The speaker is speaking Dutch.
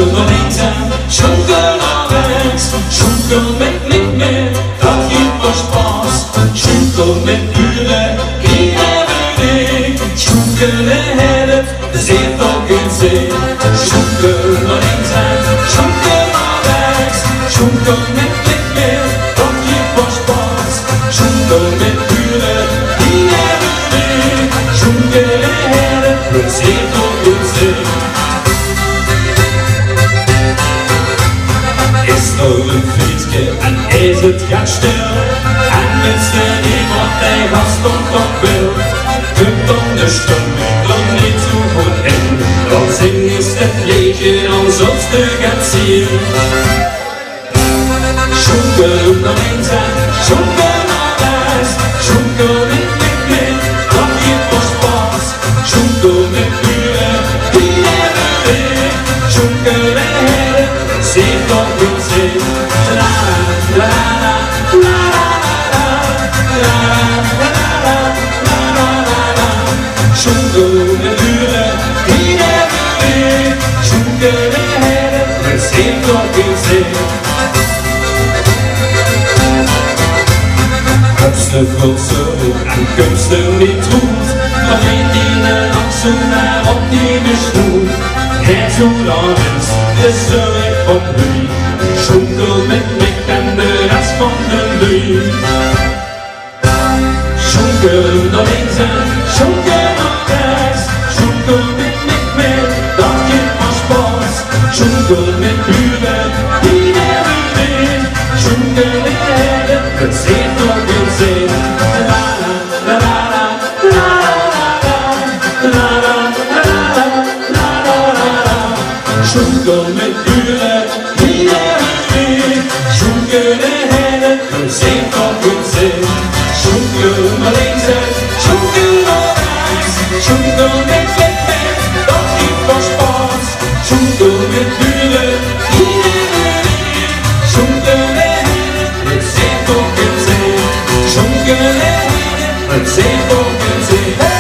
Schunkel nog eenzaam, schunkel nog rechts. Schunkel met niet meer, dat geeft voor spaas. Schunkel met uren, geen beweging. Schunkel en het, de zee toch in zee. Schunkel nog eenzaam, schunkel nog rechts. Schunkel met niet meer, dat geeft voor spaas. Schunkel met uren, geen beweging. Schunkel en het, de zee toch in zee. Is er een fietsje en is het gaat stil. En wist er iemand die gast stond op wil. Kunt ondersteunen, dan niet zo goed in. Dan zing is het liedje alsof je gaat zien. Schunkel nog eenzaam, schunkel naar huis. Schunkel met meer, dat geeft voor spaas. Schunkel met uren, die hebben weer. Schunkel en heren, zeer toch in zee. La la la la la la la la la la. Schunkel met uren, die hebben weer. Schunkel en heren, zeer toch in zee. Kunsten gulsen en kunsten niet goed. Dan weet die een aksen naar op die besloeg. Het zo lang is, de zorg van lui. Schunkel met Mick en de rest van de lui. Schunkel nog eenzaam, schunkel nog rechts. Schunkel met Mick meer, dat geeft maar spaas. Schunkel met buren, die hebben weer. Schunkel in heden, het zee toch in zee. La la la la la la la la la la. Schunkel met uren, die hebben weer. Schunkel in heden, het zee toch in zee. Schunkel nog eenzaam, schunkel nog rechts. Schunkel met Mick meer, dat geeft voor spaas. Schunkel met buren, die hebben weer. Schunkel en heden, het zee toch in zee. Schunkel en heden, het zee toch in zee.